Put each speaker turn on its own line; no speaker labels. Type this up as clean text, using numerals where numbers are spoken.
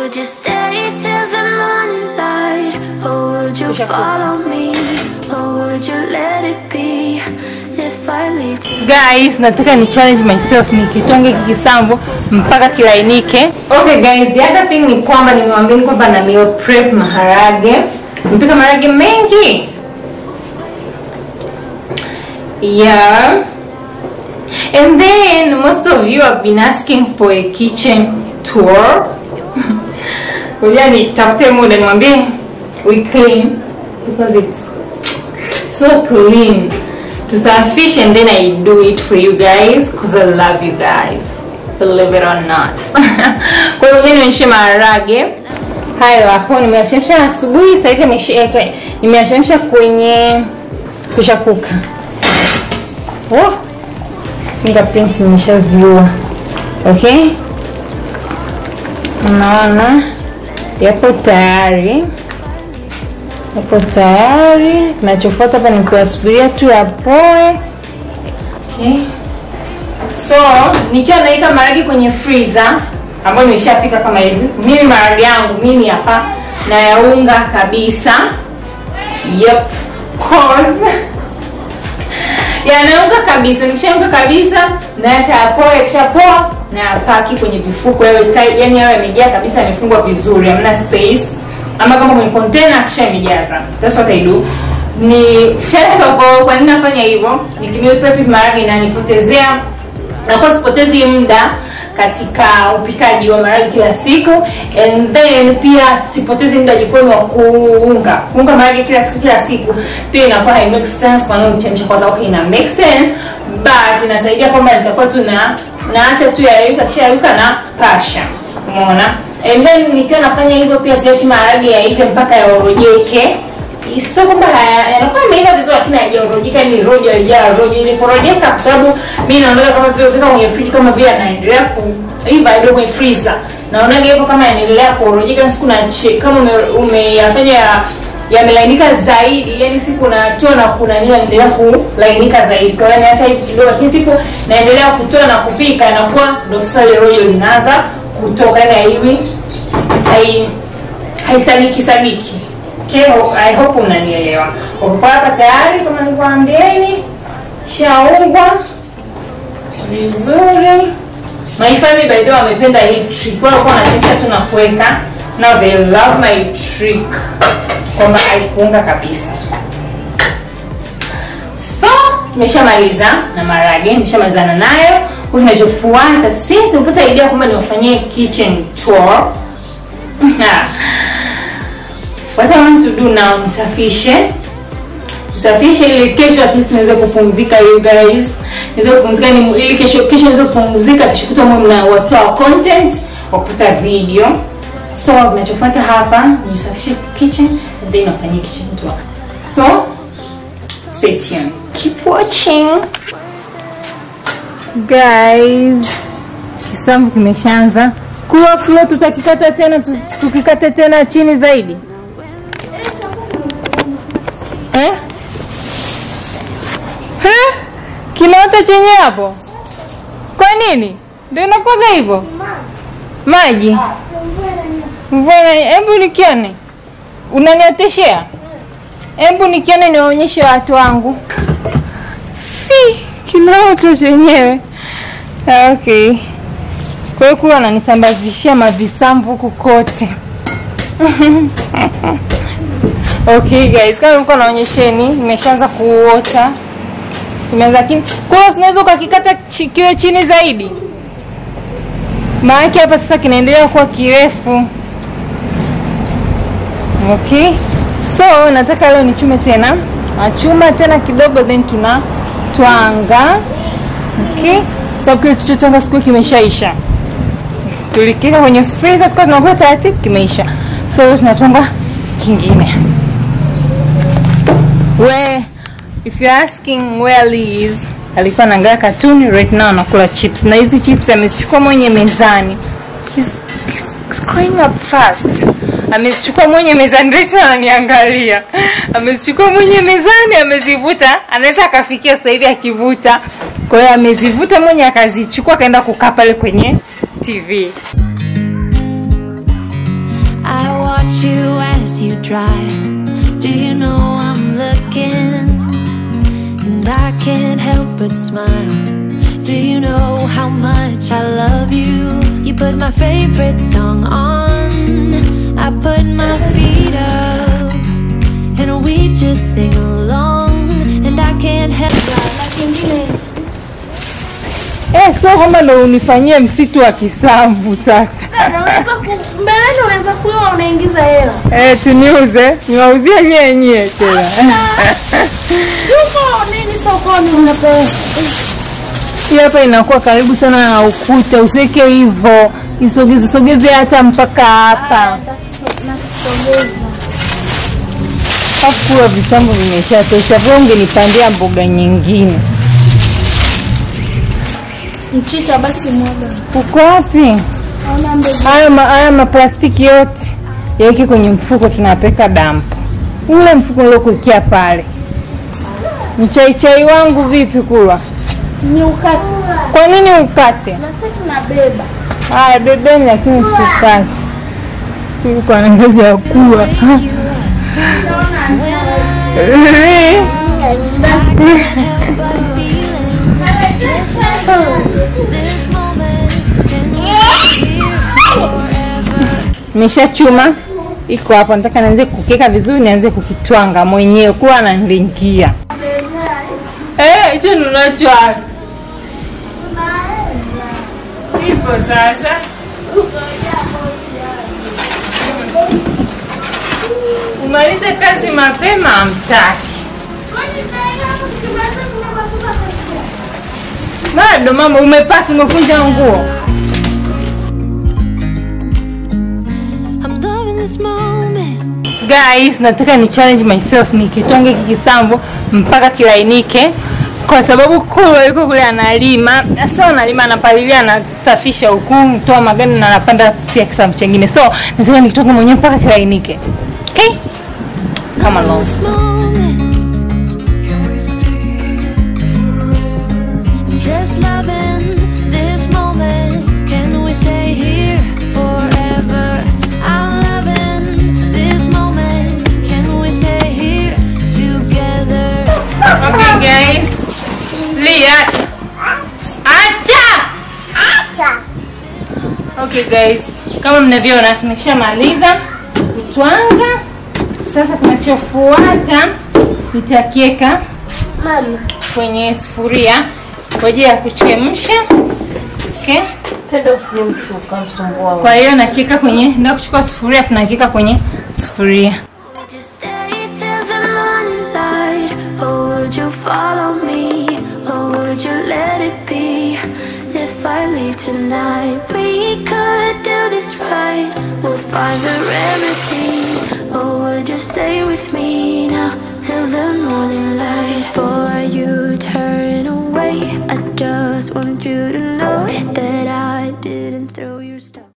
would you stay till the morning light? Or would you follow me? Or would you let it be if I leave you?
Guys, nataka ni challenge myself nikitonge kikisambo mpaka kilainike. Okay guys, the other thing ni kwamba nimewaambia kwamba na meal prep maharage. Mpika maharage mengi. Yeah. And then most of you have been asking for a kitchen tour. Uyani tafute muda niwaambie we clean because it's so clean. To fish, and then I do it for you guys because I love you guys, believe it or not. Kwa hiyo nimeosha maharage hayo hapo, nimeachemsha asubuhi. Sasa hivi nimeachemsha kwenye pressure cooker. Oh, fingerprints nimeshaziua. Okay, unaona yapo tayari. Hapo tayari. Nachofuata hapa ni kusubiria tu yapoe. Okay. So, nikiwa naika maharage kwenye freezer ambayo nimeshapika kama hivi. Mimi maharage yangu mimi hapa na yaunga kabisa. Yep. Cause yanaunga kabisa. Nikishaunga kabisa naacha yapoe, kishapoa na paki kwenye vifuko yani yawe yamejaa kabisa, yamefungwa vizuri, hamna space. Ama kama kwenye container kisha imejaza. That's what I do. Ni first of all, kwa nini nafanya hivyo? Nikimili prep maharage na nipotezea na kwa sipotezi muda katika upikaji wa maharage kila siku, and then pia sipotezi muda jikoni wa kuunga maharage kila siku. Pia inakuwa hai make sense kwa nini nichemsha kwanza. Okay, ina make sense, but inasaidia kwamba nitakuwa tu naacha tu yayuka, kisha yayuka na pasha. Umeona? And then nikiwa nafanya hivyo pia siachi maharage yaive mpaka yaorojeke. Sio kwamba yanakuwa yameiva vizuri lakini hayaorojeka, ni rojo iliporojeka, kwa sababu mimi naondoka kama vile ukika kwenye fridge kama vile yanaendelea kuiva ndio kwenye freezer. Naona hapo kama yanaendelea kuorojeka, siku na check kama umeyafanya yamelainika zaidi, yani siku natoa na kuna nini yanaendelea kulainika zaidi. Kwa hiyo naacha hivi kidogo, lakini siku naendelea kutoa na kupika na kwa ndo sasa rojo linaanza kutoka na hivi haisagiki. Okay, I hope unanielewa. Kwa hapa tayari kama nilivyoambieni, shaungwa vizuri. My family by the way wamependa hii trick. Wao kwa wanataka tu na kuweka. Now they love my trick. Kwamba haikuunga kabisa. So, nimeshamaliza na maharage, nimeshamalizana nayo. Unachofuata since mpata idea kwamba niwafanyie kitchen tour. What I want to do now, nisafishe ili kesho at least niweze kupumzika you guys. Niweze kupumzika ili kesho niweze kupumzika, kesho kutwa mna watoa content wa kuta video. So tunachofuata hapa nisafishe kitchen and then nafanyia kitchen tour. So stay tuned. Keep watching. Guys, kisambu kimeshaanza kuwa flow. Tutakikata tena, tukikata tena chini zaidi. Kinaota chenye hapo. Kwa nini? Ndio inakuwa hivyo. Maji. Mvua, hebu nikione. Unanioteshea? Hebu nikione niwaonyeshe watu wangu. Si kinaota chenyewe. Okay. Kwa hiyo kuna ananisambazishia mavisambu huko kote. Okay guys, kama mko naonyesheni nimeshaanza kuota. Tumeanza lakini kwa hiyo unaweza ukakikata kiwe chini zaidi. Maana hapa sasa kinaendelea kuwa kirefu. Okay. So nataka leo nichume tena. Achuma tena kidogo then twanga. Okay. Sababu kile tulichotwanga siku kimeshaisha. Tulikika kwenye freezer siku tunakuwa taratibu kimeisha. So tunatwanga kingine. If you're asking where Lee is, alikuwa anaangalia cartoon, right now anakula chips. Na hizi chips amezichukua mwenye mezani. He's growing up fast. Amezichukua mwenye mezani, right now ananiangalia. Amezichukua mwenye mezani, amezivuta. Anaweza akafikia sasa hivi akivuta. Kwa hiyo amezivuta mwenye akazichukua kaenda kukaa pale kwenye TV.
you as you drive. Do you know I'm looking, and I can't help but smile. Do you know how much I love you? You put my favorite song on, I put my feet up, and we just sing along, and I can't help
so kama ndo unifanyie msitu wa kisamvu sasa.
Unaweza kuwa unaingiza hela.
Tuniuze, niwauzie nyenye tena.
Sio nini sokoni unapewa.
Hii hapa inakuwa karibu sana na ukuta, useke hivyo. Isogeze hata mpaka hapa. Hapo visambu vimeshatosha. Vonge nipandia mboga nyingine.
Mchicha basi moja.
Uko wapi? Haya maplastiki yote yaweke kwenye mfuko, tunapeka dampo. Ule mfuko uliokuikia pale. Mchai wangu vipi Kulwa?
Ni ukate.
Kwa nini ukate?
Na sasa tunabeba.
Haya bebeni, lakini usikate. Hii kwa ngazi ya Kulwa. Nimesha chuma iko hapo, nataka nianze kukeka vizuri, nianze kukitwanga mwenyewe kwa ananingia. Hicho unachwa. Iko sasa. Umalize kazi mapema amtaki. Bado mama umepaki, umekunja nguo. Guys, nataka ni challenge myself nikitwange kikisambo mpaka kilainike, kwa sababu Kulwa yuko kule analima. Sasa analima, anapalilia, anasafisha huku, mtoa magani na anapanda pia kisambo kingine. So nataka nikitwange mwenyewe mpaka kilainike. Okay? Come along.
just loving this moment. Can we stay here forever? I'm loving this moment. Can we stay here together?
Okay guys, liacha. Okay guys, kama mnavyoona tumeshamaliza kutwanga. Sasa tunachofuata nitakieka kwenye sufuria kwa ajili ya kuchemsha. Okay? Kwa hiyo nakieka kwenye, ndio kuchukua sufuria tunakieka kwenye sufuria.
If I leave tonight, we could do this right. We'll find a remedy. Or would you stay with me now till the morning light? Before you turn away, I just want you to know